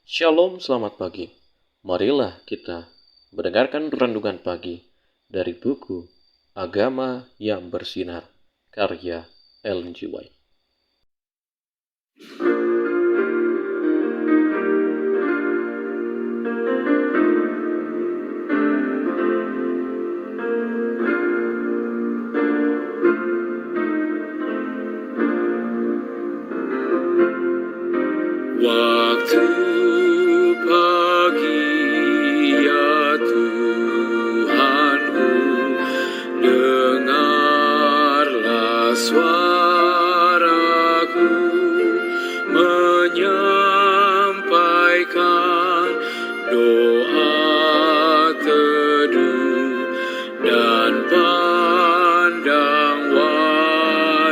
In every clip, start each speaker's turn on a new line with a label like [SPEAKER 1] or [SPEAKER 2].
[SPEAKER 1] Shalom, selamat pagi. Marilah kita mendengarkan renungan pagi dari buku Agama yang Bersinar, karya Ellen G. White.
[SPEAKER 2] Waktu pagi ya Tuhanku, dengarlah suaraku menyampaikan doa teduh dan pandang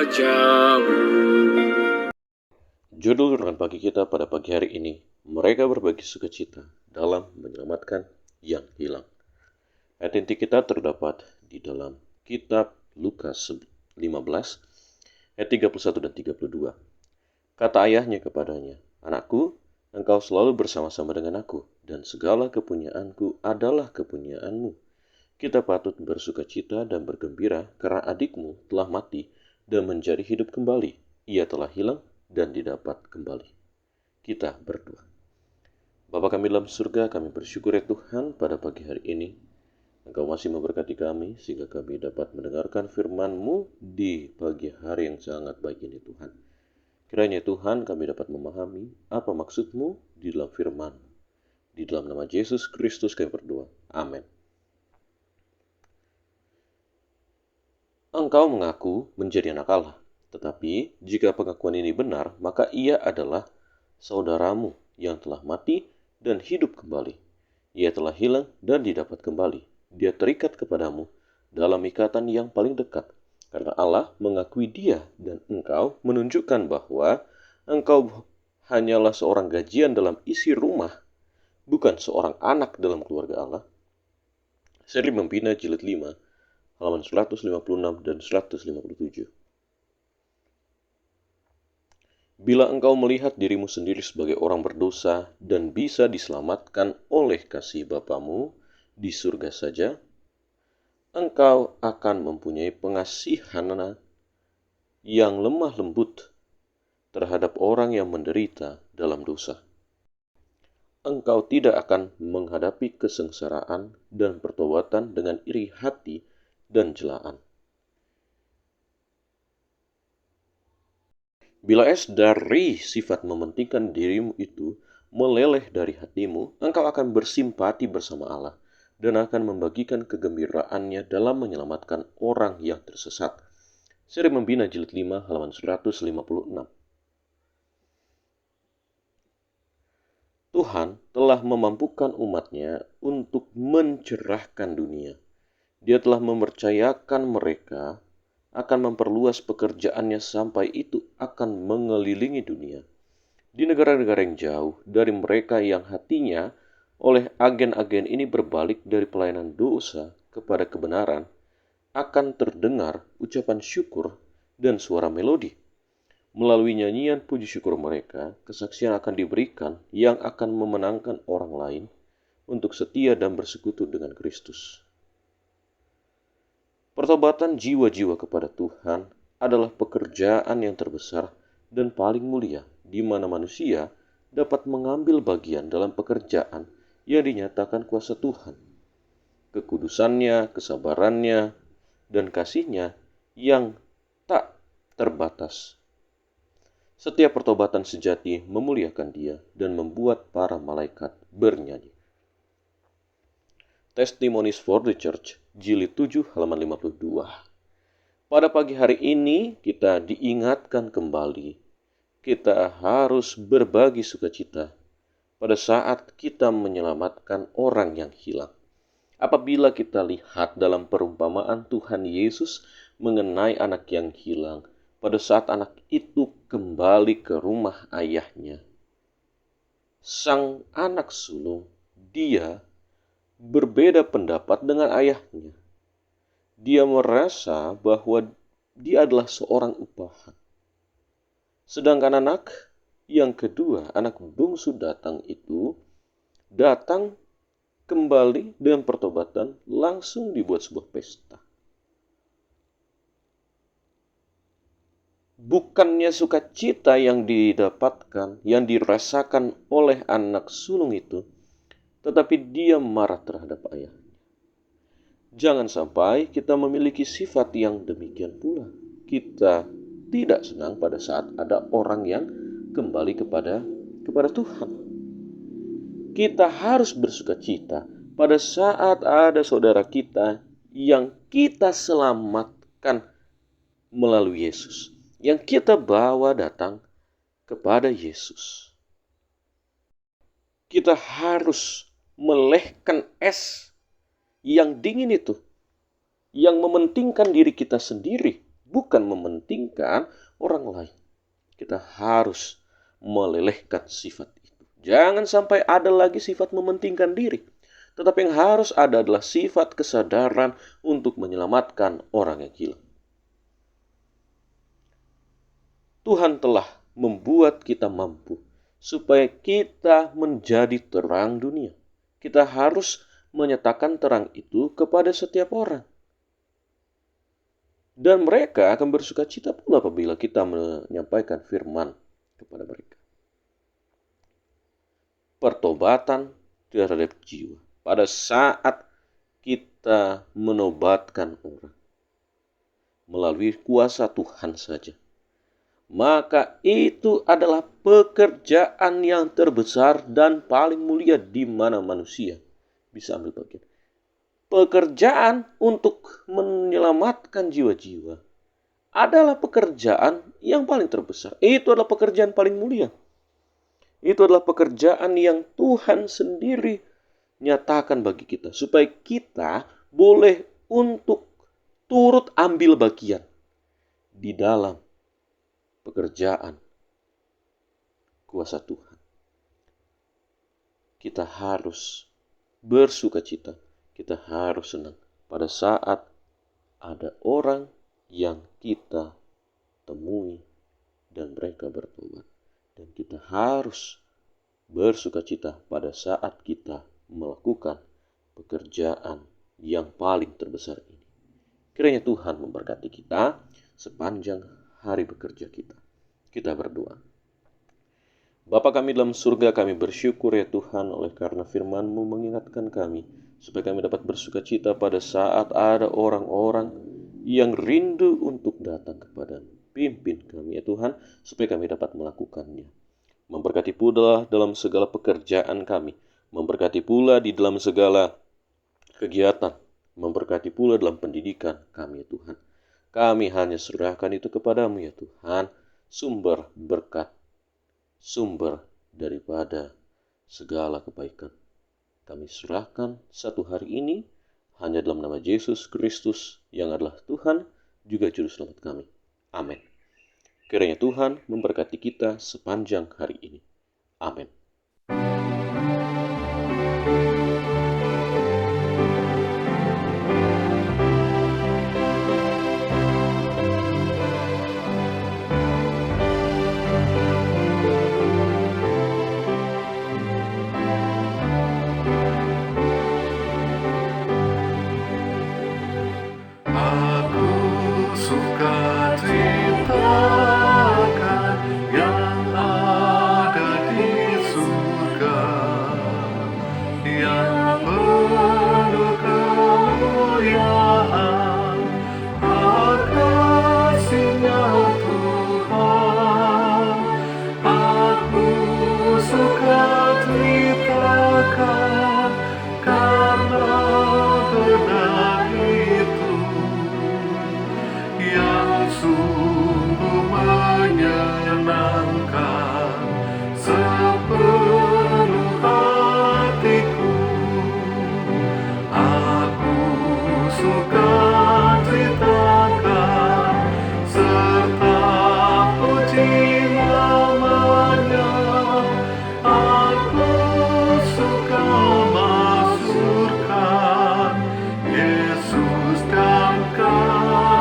[SPEAKER 2] wajah-Mu.
[SPEAKER 1] Judul renungan pagi kita pada pagi hari ini, mereka berbagi sukacita dalam menyelamatkan yang hilang. Ayat inti kita terdapat di dalam kitab Lukas 15, ayat 31 dan 32. Kata ayahnya kepadanya, "Anakku, engkau selalu bersama-sama dengan aku, dan segala kepunyaanku adalah kepunyaanmu. Kita patut bersukacita dan bergembira karena adikmu telah mati dan menjadi hidup kembali. Ia telah hilang dan didapat kembali." Kita berdoa. Bapa kami dalam surga, kami bersyukur ya Tuhan pada pagi hari ini. Engkau masih memberkati kami sehingga kami dapat mendengarkan firman-Mu di pagi hari yang sangat baik ini Tuhan. Kiranya Tuhan kami dapat memahami apa maksud-Mu di dalam firman. Di dalam nama Yesus Kristus kami berdoa. Amin. Engkau mengaku menjadi anak Allah. Tetapi jika pengakuan ini benar, maka ia adalah saudaramu yang telah mati dan hidup kembali. Ia telah hilang dan didapat kembali. Dia terikat kepadamu dalam ikatan yang paling dekat. Karena Allah mengakui dia dan engkau menunjukkan bahwa engkau hanyalah seorang gajian dalam isi rumah, bukan seorang anak dalam keluarga Allah. Seri Membina Jilid 5, halaman 156 dan 157. Bila engkau melihat dirimu sendiri sebagai orang berdosa dan bisa diselamatkan oleh kasih Bapamu di surga saja, engkau akan mempunyai pengasihan yang lemah lembut terhadap orang yang menderita dalam dosa. Engkau tidak akan menghadapi kesengsaraan dan pertobatan dengan iri hati dan celaan. Bila dari sifat mementingkan dirimu itu meleleh dari hatimu, engkau akan bersimpati bersama Allah dan akan membagikan kegembiraannya dalam menyelamatkan orang yang tersesat. Seri Membina Jilid 5, halaman 156. Tuhan telah memampukan umatnya untuk mencerahkan dunia. Dia telah mempercayakan mereka akan memperluas pekerjaannya sampai itu akan mengelilingi dunia. Di negara-negara yang jauh dari mereka yang hatinya oleh agen-agen ini berbalik dari pelayanan dosa kepada kebenaran, akan terdengar ucapan syukur dan suara melodi. Melalui nyanyian puji syukur mereka, kesaksian akan diberikan yang akan memenangkan orang lain untuk setia dan bersekutu dengan Kristus. Pertobatan jiwa-jiwa kepada Tuhan adalah pekerjaan yang terbesar dan paling mulia, di mana manusia dapat mengambil bagian dalam pekerjaan yang dinyatakan kuasa Tuhan. Kekudusannya, kesabarannya, dan kasihnya yang tak terbatas. Setiap pertobatan sejati memuliakan Dia dan membuat para malaikat bernyanyi. Testimonies for the Church, Jilid 7, halaman 52. Pada pagi hari ini kita diingatkan kembali, kita harus berbagi sukacita pada saat kita menyelamatkan orang yang hilang. Apabila kita lihat dalam perumpamaan Tuhan Yesus mengenai anak yang hilang, pada saat anak itu kembali ke rumah ayahnya, sang anak sulung, dia berbeda pendapat dengan ayahnya. Dia merasa bahwa dia adalah seorang upahan. Sedangkan anak Yang kedua, anak bungsu datang kembali dengan pertobatan, langsung dibuat sebuah pesta. Bukannya sukacita yang didapatkan, yang dirasakan oleh anak sulung itu, tetapi dia marah terhadap ayah. Jangan sampai kita memiliki sifat yang demikian pula. Kita tidak senang pada saat ada orang yang kembali kepada Tuhan. Kita harus bersukacita pada saat ada saudara kita yang kita selamatkan melalui Yesus, yang kita bawa datang kepada Yesus. Kita harus melehkan es yang dingin itu, yang mementingkan diri kita sendiri, bukan mementingkan orang lain. Kita harus melelehkan sifat itu. Jangan sampai ada lagi sifat mementingkan diri, tetapi yang harus ada adalah sifat kesadaran untuk menyelamatkan orang yang hilang. Tuhan telah membuat kita mampu supaya kita menjadi terang dunia. Kita harus menyatakan terang itu kepada setiap orang. Dan mereka akan bersukacita pula apabila kita menyampaikan firman kepada mereka. Pertobatan terhadap jiwa. Pada saat kita menobatkan orang melalui kuasa Tuhan saja, maka itu adalah pekerjaan yang terbesar dan paling mulia di mana manusia bisa ambil bagian. Pekerjaan untuk menyelamatkan jiwa-jiwa adalah pekerjaan yang paling terbesar. Itu adalah pekerjaan paling mulia. Itu adalah pekerjaan yang Tuhan sendiri nyatakan bagi kita, supaya kita boleh untuk turut ambil bagian di dalam pekerjaan kuasa Tuhan. Kita harus bersukacita, kita harus senang pada saat ada orang yang kita temui dan mereka bertobat. Dan kita harus bersukacita pada saat kita melakukan pekerjaan yang paling terbesar ini. Kiranya Tuhan memberkati kita sepanjang hari bekerja kita. Kita berdoa. Bapa kami dalam surga, kami bersyukur ya Tuhan oleh karena firman-Mu mengingatkan kami supaya kami dapat bersukacita pada saat ada orang-orang yang rindu untuk datang kepada-Mu. Pimpin kami ya Tuhan supaya kami dapat melakukannya. Memberkati pula dalam segala pekerjaan kami, memberkati pula di dalam segala kegiatan, memberkati pula dalam pendidikan kami ya Tuhan. Kami hanya serahkan itu kepadamu ya Tuhan, sumber berkat, sumber daripada segala kebaikan. Kami serahkan satu hari ini hanya dalam nama Yesus Kristus yang adalah Tuhan, juga Juru Selamat kami. Amin. Kiranya Tuhan memberkati kita sepanjang hari ini. Amin.
[SPEAKER 3] Yang